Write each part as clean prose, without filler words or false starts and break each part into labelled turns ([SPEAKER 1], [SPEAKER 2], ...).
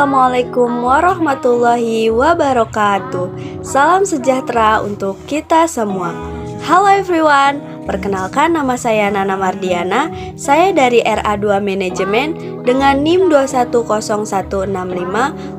[SPEAKER 1] Assalamualaikum warahmatullahi wabarakatuh. Salam sejahtera untuk kita semua. Halo everyone, perkenalkan nama saya Nana Mardiana. Saya dari RA2 Manajemen dengan NIM 210165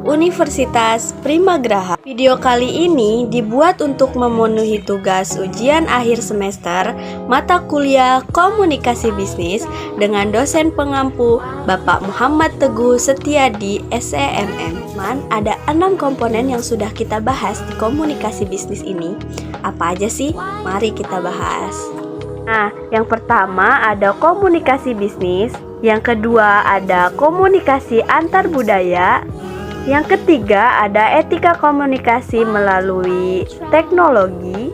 [SPEAKER 1] Universitas Primagraha. Video kali ini dibuat untuk memenuhi tugas ujian akhir semester mata kuliah Komunikasi Bisnis dengan dosen pengampu Bapak Muhammad Teguh Setiadi SEMM. Ada 6 komponen yang sudah kita bahas di komunikasi bisnis ini. Apa aja sih? Mari kita bahas. Nah, yang pertama ada komunikasi bisnis, yang kedua ada komunikasi antar budaya, yang ketiga ada etika komunikasi melalui teknologi,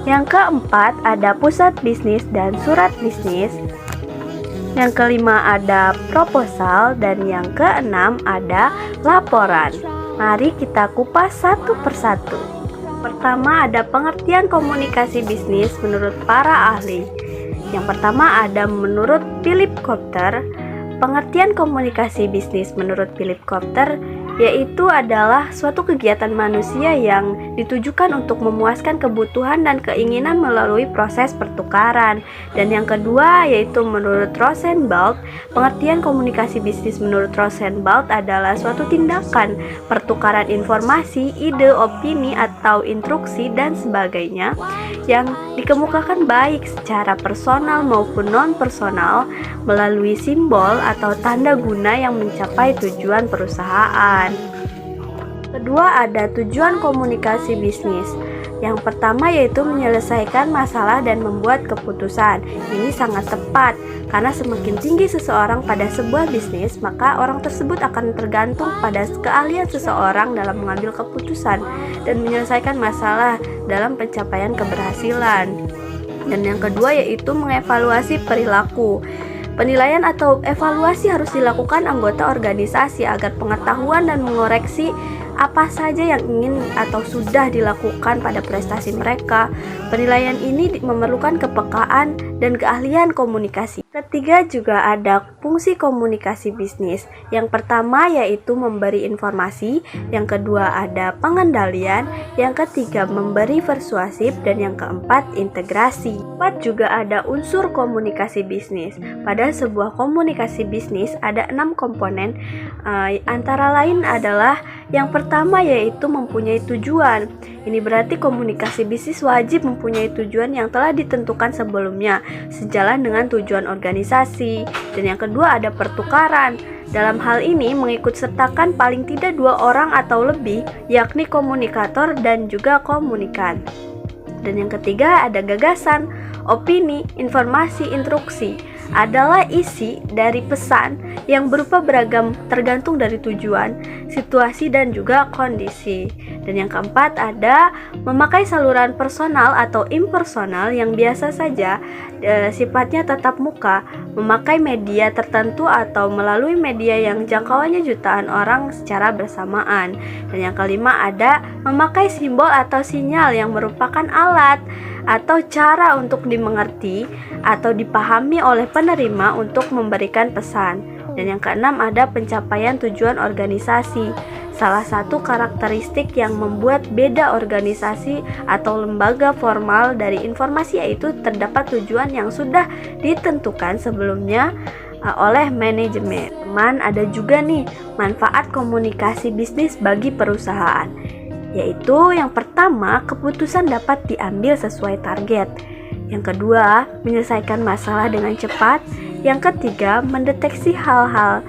[SPEAKER 1] yang keempat ada pusat bisnis dan surat bisnis, yang kelima ada proposal, dan yang keenam ada laporan. Mari kita kupas satu persatu. Pertama ada pengertian komunikasi bisnis menurut para ahli. Yang pertama ada menurut Philip Kotler. Pengertian komunikasi bisnis menurut Philip Kotler yaitu adalah suatu kegiatan manusia yang ditujukan untuk memuaskan kebutuhan dan keinginan melalui proses pertukaran. Dan yang kedua yaitu menurut Rosenblatt, pengertian komunikasi bisnis menurut Rosenblatt adalah suatu tindakan pertukaran informasi, ide, opini, atau instruksi dan sebagainya yang dikemukakan baik secara personal maupun non-personal melalui simbol atau tanda guna yang mencapai tujuan perusahaan. Kedua ada tujuan komunikasi bisnis. Yang pertama yaitu menyelesaikan masalah dan membuat keputusan. Ini sangat tepat karena semakin tinggi seseorang pada sebuah bisnis, maka orang tersebut akan tergantung pada keahlian seseorang dalam mengambil keputusan dan menyelesaikan masalah dalam pencapaian keberhasilan. Dan yang kedua yaitu mengevaluasi perilaku. Penilaian atau evaluasi harus dilakukan anggota organisasi agar pengetahuan dan mengoreksi apa saja yang ingin atau sudah dilakukan pada prestasi mereka. Penilaian ini memerlukan kepekaan dan keahlian komunikasi. Ketiga juga ada fungsi komunikasi bisnis. Yang pertama yaitu memberi informasi, yang kedua ada pengendalian, yang ketiga memberi persuasif, dan yang keempat integrasi. Keempat juga ada unsur komunikasi bisnis. Pada sebuah komunikasi bisnis ada 6 komponen, antara lain adalah yang pertama yaitu mempunyai tujuan. Ini berarti komunikasi bisnis wajib mempunyai tujuan yang telah ditentukan sebelumnya, sejalan dengan tujuan organisasi. Dan yang kedua ada pertukaran. Dalam hal ini mengikut sertakan paling tidak 2 orang atau lebih, yakni komunikator dan juga komunikan. Dan yang ketiga ada gagasan, opini, informasi, instruksi. Adalah isi dari pesan yang berupa beragam tergantung dari tujuan, situasi, dan juga kondisi. Dan yang keempat ada memakai saluran personal atau impersonal yang biasa saja sifatnya tatap muka, memakai media tertentu atau melalui media yang jangkauannya jutaan orang secara bersamaan. Dan yang kelima ada memakai simbol atau sinyal yang merupakan alat atau cara untuk dimengerti atau dipahami oleh penerima untuk memberikan pesan. Dan yang keenam ada pencapaian tujuan organisasi. Salah satu karakteristik yang membuat beda organisasi atau lembaga formal dari informasi yaitu terdapat tujuan yang sudah ditentukan sebelumnya oleh manajemen. Ada juga nih manfaat komunikasi bisnis bagi perusahaan, yaitu yang pertama keputusan dapat diambil sesuai target, yang kedua menyelesaikan masalah dengan cepat, yang ketiga mendeteksi hal-hal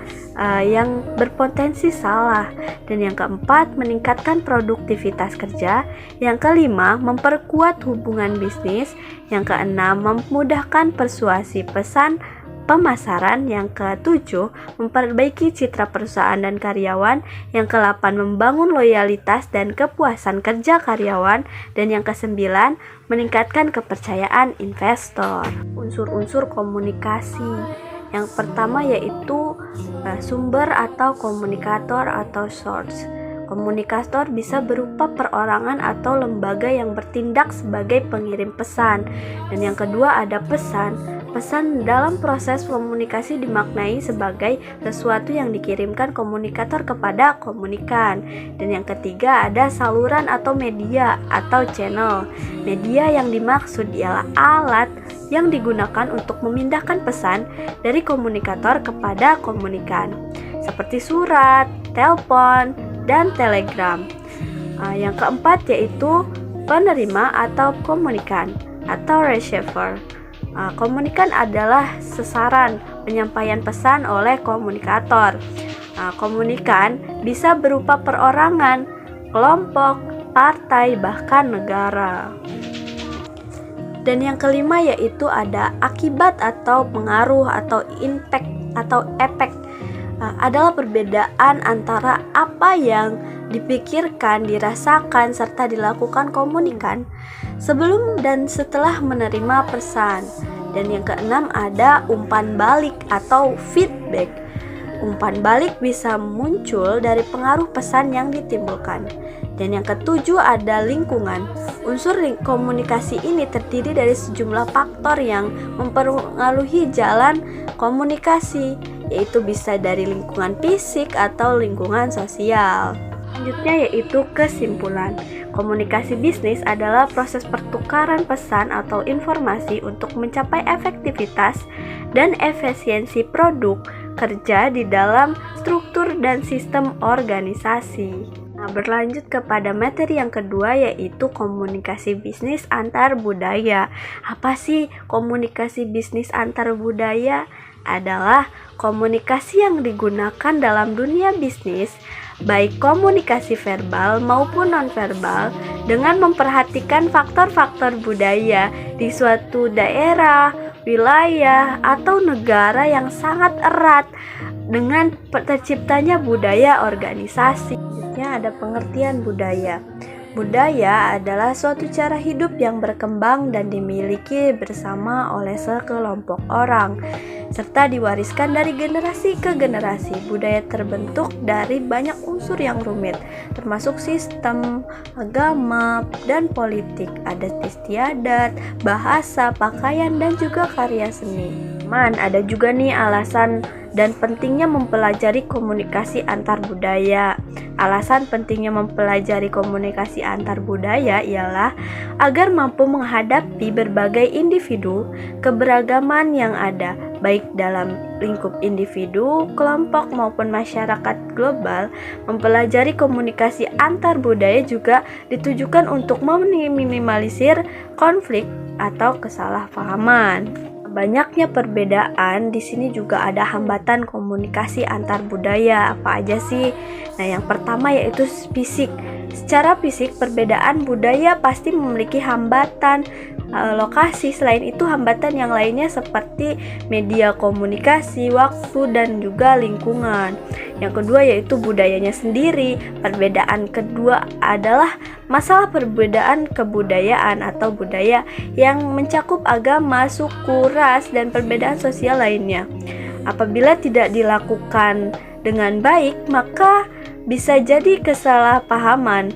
[SPEAKER 1] yang berpotensi salah, dan yang keempat meningkatkan produktivitas kerja, yang kelima memperkuat hubungan bisnis, yang keenam memudahkan persuasi pesan pemasaran, yang ketujuh memperbaiki citra perusahaan dan karyawan, yang kedelapan membangun loyalitas dan kepuasan kerja karyawan, dan yang kesembilan meningkatkan kepercayaan investor. Unsur-unsur komunikasi yang pertama yaitu sumber atau komunikator atau source. Komunikator bisa berupa perorangan atau lembaga yang bertindak sebagai pengirim pesan. Dan yang kedua ada pesan. Pesan dalam proses komunikasi dimaknai sebagai sesuatu yang dikirimkan komunikator kepada komunikan. Dan yang ketiga ada saluran atau media atau channel. Media yang dimaksud ialah alat yang digunakan untuk memindahkan pesan dari komunikator kepada komunikan, seperti surat, telepon, dan telegram. Yang keempat yaitu penerima atau komunikan atau receiver. Komunikan adalah sasaran penyampaian pesan oleh komunikator. Komunikan bisa berupa perorangan, kelompok, partai, bahkan negara. Dan yang kelima yaitu ada akibat atau pengaruh atau impact atau efek. Adalah perbedaan antara apa yang dipikirkan, dirasakan, serta dilakukan komunikan sebelum dan setelah menerima pesan. Dan yang keenam ada umpan balik atau feedback. Umpan balik bisa muncul dari pengaruh pesan yang ditimbulkan. Dan yang ketujuh ada lingkungan. Unsur komunikasi ini terdiri dari sejumlah faktor yang mempengaruhi jalan komunikasi, yaitu bisa dari lingkungan fisik atau lingkungan sosial. Selanjutnya yaitu kesimpulan. Komunikasi bisnis adalah proses pertukaran pesan atau informasi untuk mencapai efektivitas dan efisiensi produk kerja di dalam struktur dan sistem organisasi. Berlanjut kepada materi yang kedua yaitu komunikasi bisnis antar budaya. Apa sih komunikasi bisnis antar budaya? Adalah komunikasi yang digunakan dalam dunia bisnis, baik komunikasi verbal maupun nonverbal, dengan memperhatikan faktor-faktor budaya di suatu daerah, wilayah, atau negara yang sangat erat dengan terciptanya budaya organisasi. Ada pengertian budaya. Budaya adalah suatu cara hidup yang berkembang dan dimiliki bersama oleh sekelompok orang, serta diwariskan dari generasi ke generasi. Budaya terbentuk dari banyak unsur yang rumit, termasuk sistem, agama, dan politik, adat istiadat, bahasa, pakaian, dan juga karya seni. Ada juga nih alasan dan pentingnya mempelajari komunikasi antar budaya. Alasan pentingnya mempelajari komunikasi antar budaya ialah agar mampu menghadapi berbagai individu, keberagaman yang ada, baik dalam lingkup individu, kelompok, maupun masyarakat global. Mempelajari komunikasi antar budaya juga ditujukan untuk meminimalisir konflik atau kesalahpahaman. Banyaknya perbedaan di sini juga ada hambatan komunikasi antar budaya. Apa aja sih? Nah, yang pertama yaitu fisik. Secara fisik, perbedaan budaya pasti memiliki hambatan lokasi. Selain itu, hambatan yang lainnya seperti media komunikasi, waktu, dan juga lingkungan. Yang kedua yaitu budayanya sendiri. Perbedaan kedua adalah masalah perbedaan kebudayaan atau budaya yang mencakup agama, suku, ras, dan perbedaan sosial lainnya. Apabila tidak dilakukan dengan baik, maka bisa jadi kesalahpahaman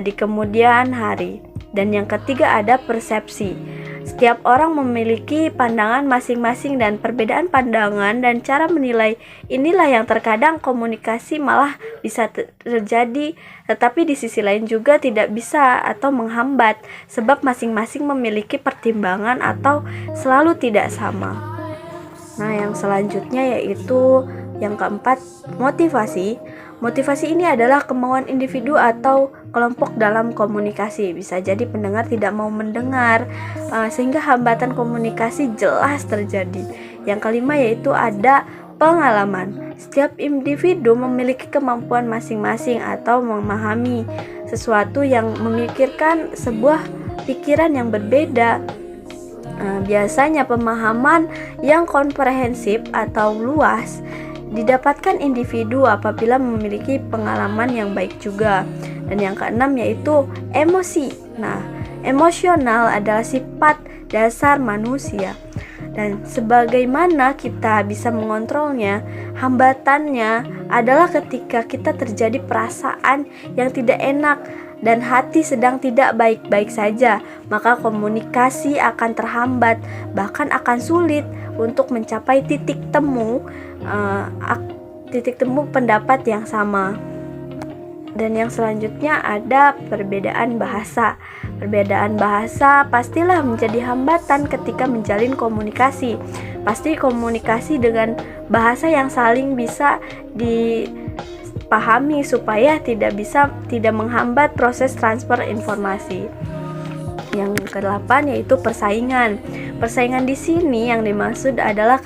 [SPEAKER 1] di kemudian hari. Dan yang ketiga ada persepsi. Setiap orang memiliki pandangan masing-masing dan perbedaan pandangan dan cara menilai inilah yang terkadang komunikasi malah bisa terjadi, tetapi di sisi lain juga tidak bisa atau menghambat sebab masing-masing memiliki pertimbangan atau selalu tidak sama. Nah, yang selanjutnya yaitu yang keempat, motivasi. Motivasi ini adalah kemauan individu atau kelompok dalam komunikasi. Bisa jadi pendengar tidak mau mendengar, sehingga hambatan komunikasi jelas terjadi. Yang kelima yaitu ada pengalaman. Setiap individu memiliki kemampuan masing-masing atau memahami sesuatu yang memikirkan sebuah pikiran yang berbeda. Biasanya pemahaman yang komprehensif atau luas didapatkan individu apabila memiliki pengalaman yang baik juga. Dan yang keenam yaitu emosi. Nah, emosional adalah sifat dasar manusia. Dan sebagaimana kita bisa mengontrolnya, hambatannya adalah ketika kita terjadi perasaan yang tidak enak dan hati sedang tidak baik-baik saja, maka komunikasi akan terhambat, bahkan akan sulit untuk mencapai titik temu pendapat yang sama. Dan yang selanjutnya ada perbedaan bahasa. Perbedaan bahasa pastilah menjadi hambatan ketika menjalin komunikasi. Pasti komunikasi dengan bahasa yang saling bisa dipahami supaya tidak menghambat proses transfer informasi. Yang ke-8 yaitu persaingan. Persaingan di sini yang dimaksud adalah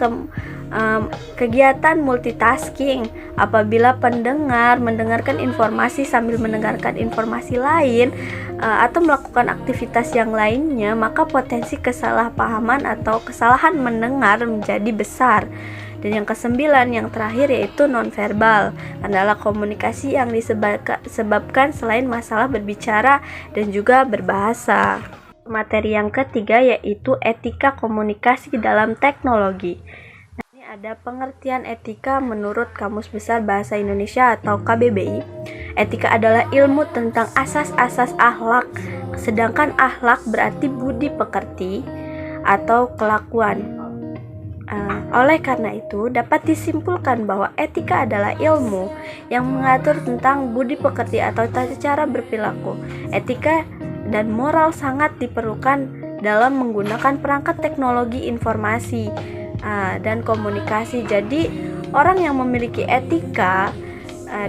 [SPEAKER 1] kegiatan multitasking. Apabila pendengar mendengarkan informasi sambil mendengarkan informasi lain atau melakukan aktivitas yang lainnya, maka potensi kesalahpahaman atau kesalahan mendengar menjadi besar. Dan yang ke-9 yang terakhir yaitu nonverbal, adalah komunikasi yang disebabkan selain masalah berbicara dan juga berbahasa. Materi yang ketiga yaitu etika komunikasi dalam teknologi. Ada pengertian etika menurut Kamus Besar Bahasa Indonesia atau KBBI. Etika adalah ilmu tentang asas-asas akhlak, sedangkan akhlak berarti budi pekerti atau kelakuan. Oleh karena itu, dapat disimpulkan bahwa etika adalah ilmu yang mengatur tentang budi pekerti atau tata cara berperilaku. Etika dan moral sangat diperlukan dalam menggunakan perangkat teknologi informasi dan komunikasi. Jadi orang yang memiliki etika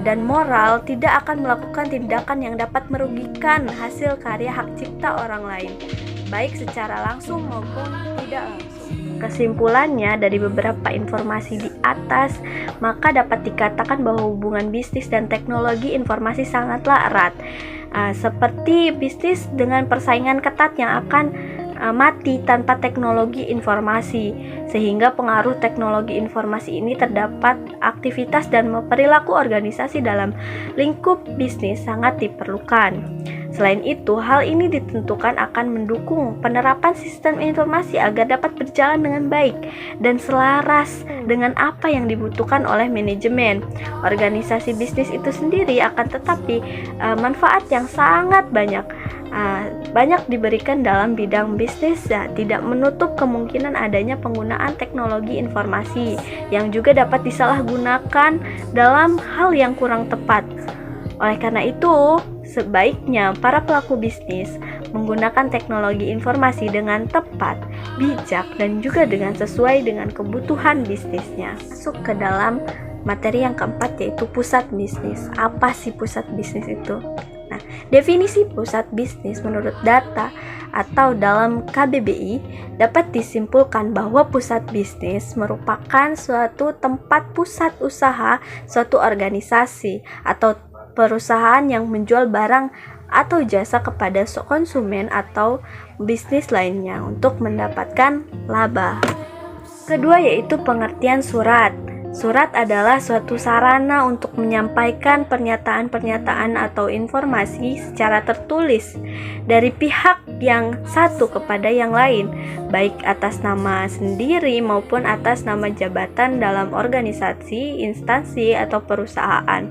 [SPEAKER 1] dan moral tidak akan melakukan tindakan yang dapat merugikan hasil karya hak cipta orang lain, baik secara langsung maupun tidak langsung. Kesimpulannya dari beberapa informasi di atas, maka dapat dikatakan bahwa hubungan bisnis dan teknologi informasi sangatlah erat, seperti bisnis dengan persaingan ketat yang akan mati tanpa teknologi informasi, sehingga pengaruh teknologi informasi ini terdapat aktivitas dan perilaku organisasi dalam lingkup bisnis sangat diperlukan. Selain itu, hal ini ditentukan akan mendukung penerapan sistem informasi agar dapat berjalan dengan baik dan selaras dengan apa yang dibutuhkan oleh manajemen. Organisasi bisnis itu sendiri akan tetapi manfaat yang sangat banyak diberikan dalam bidang bisnis, tidak menutup kemungkinan adanya penggunaan teknologi informasi yang juga dapat disalahgunakan dalam hal yang kurang tepat. Oleh karena itu, sebaiknya para pelaku bisnis menggunakan teknologi informasi dengan tepat, bijak, dan juga dengan sesuai dengan kebutuhan bisnisnya. Masuk ke dalam materi yang keempat yaitu pusat bisnis. Apa sih pusat bisnis itu? Nah, definisi pusat bisnis menurut data atau dalam KBBI dapat disimpulkan bahwa pusat bisnis merupakan suatu tempat pusat usaha suatu organisasi atau perusahaan yang menjual barang atau jasa kepada konsumen atau bisnis lainnya untuk mendapatkan laba. Kedua yaitu pengertian surat. Surat adalah suatu sarana untuk menyampaikan pernyataan-pernyataan atau informasi secara tertulis dari pihak yang satu kepada yang lain, baik atas nama sendiri maupun atas nama jabatan dalam organisasi, instansi, atau perusahaan.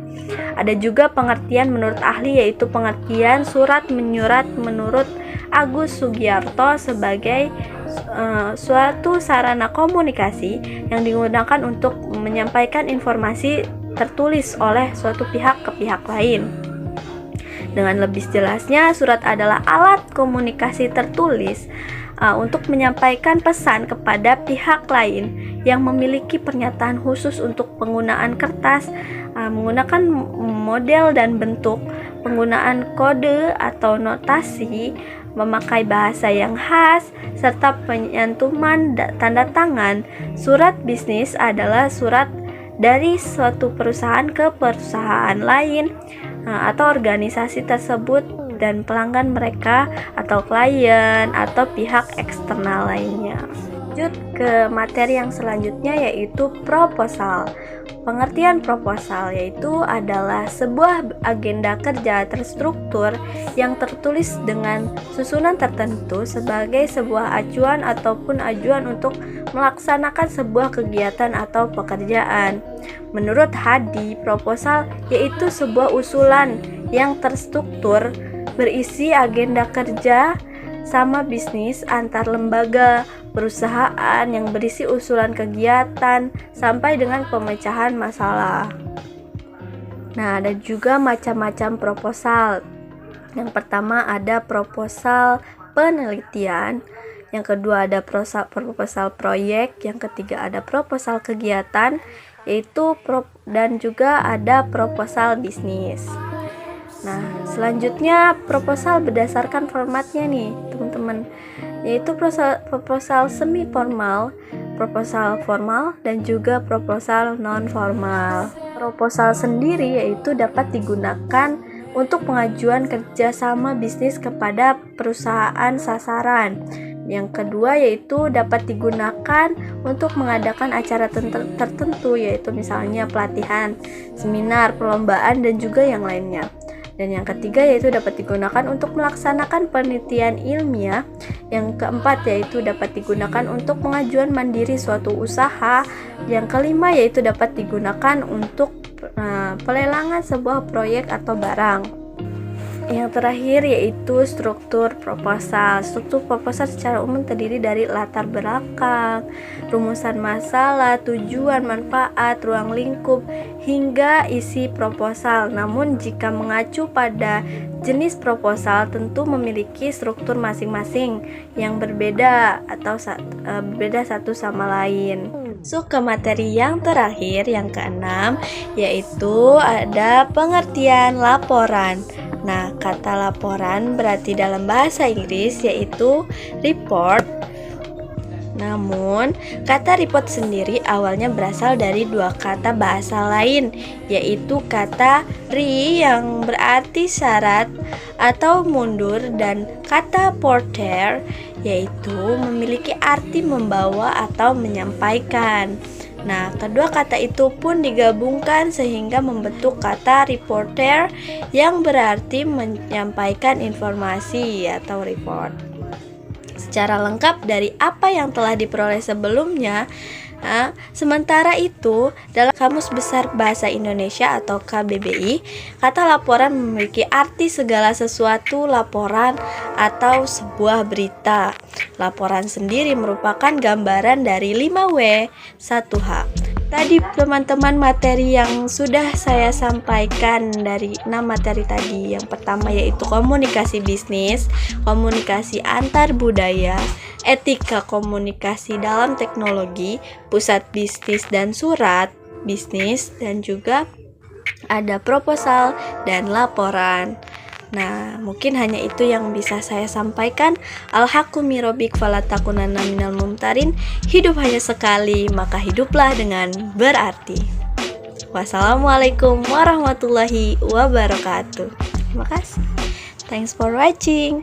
[SPEAKER 1] Ada juga pengertian menurut ahli yaitu pengertian surat menyurat menurut Agus Sugiarto sebagai suatu sarana komunikasi yang digunakan untuk menyampaikan informasi tertulis oleh suatu pihak ke pihak lain. Dengan lebih jelasnya, surat adalah alat komunikasi tertulis untuk menyampaikan pesan kepada pihak lain yang memiliki pernyataan khusus untuk penggunaan kertas, menggunakan model dan bentuk, penggunaan kode atau notasi, memakai bahasa yang khas, serta penyantuman tanda tangan. Surat bisnis adalah surat dari suatu perusahaan ke perusahaan lain atau organisasi tersebut dan pelanggan mereka atau klien atau pihak eksternal lainnya. Lanjut ke materi yang selanjutnya, yaitu proposal. Pengertian proposal yaitu adalah sebuah agenda kerja terstruktur yang tertulis dengan susunan tertentu sebagai sebuah acuan ataupun ajuan untuk melaksanakan sebuah kegiatan atau pekerjaan. Menurut Hadi, proposal yaitu sebuah usulan yang terstruktur berisi agenda kerja sama bisnis antar lembaga, perusahaan yang berisi usulan kegiatan sampai dengan pemecahan masalah. Nah, ada juga macam-macam proposal. Yang pertama ada proposal penelitian, yang kedua ada proposal proyek, yang ketiga ada proposal kegiatan, dan juga ada proposal bisnis. Nah, selanjutnya proposal berdasarkan formatnya nih, teman-teman, yaitu proposal semi formal, proposal formal, dan juga proposal non formal. Proposal sendiri yaitu dapat digunakan untuk pengajuan kerjasama bisnis kepada perusahaan sasaran. Yang kedua yaitu dapat digunakan untuk mengadakan acara tertentu, yaitu misalnya pelatihan, seminar, perlombaan, dan juga yang lainnya. Dan yang ketiga yaitu dapat digunakan untuk melaksanakan penelitian ilmiah. Yang keempat yaitu dapat digunakan untuk pengajuan mandiri suatu usaha. Yang kelima yaitu dapat digunakan untuk pelelangan sebuah proyek atau barang. Yang terakhir yaitu struktur proposal. Struktur proposal secara umum terdiri dari latar belakang, rumusan masalah, tujuan, manfaat, ruang lingkup, hingga isi proposal. Namun jika mengacu pada jenis proposal tentu memiliki struktur masing-masing yang berbeda atau berbeda satu sama lain. Masuk ke materi yang terakhir, yang keenam, yaitu ada pengertian laporan. Nah, kata laporan berarti dalam bahasa Inggris yaitu report. Namun, kata report sendiri awalnya berasal dari dua kata bahasa lain, yaitu kata re yang berarti syarat atau mundur, dan kata porter yaitu memiliki arti membawa atau menyampaikan. Nah, kedua kata itu pun digabungkan sehingga membentuk kata reporter yang berarti menyampaikan informasi atau report. Secara lengkap dari apa yang telah diperoleh sebelumnya. Nah, sementara itu, dalam Kamus Besar Bahasa Indonesia atau KBBI, kata laporan memiliki arti segala sesuatu laporan atau sebuah berita. Laporan sendiri merupakan gambaran dari 5W 1H. Tadi teman-teman materi yang sudah saya sampaikan dari 6 materi tadi. Yang pertama yaitu komunikasi bisnis, komunikasi antar budaya, etika komunikasi dalam teknologi, pusat bisnis dan surat bisnis, dan juga ada proposal dan laporan. Nah, mungkin hanya itu yang bisa saya sampaikan. Al-haqqu mirobik falatakunanna minal mumtarin. Hidup hanya sekali, maka hiduplah dengan berarti. Wassalamualaikum warahmatullahi wabarakatuh. Terima kasih. Thanks for watching.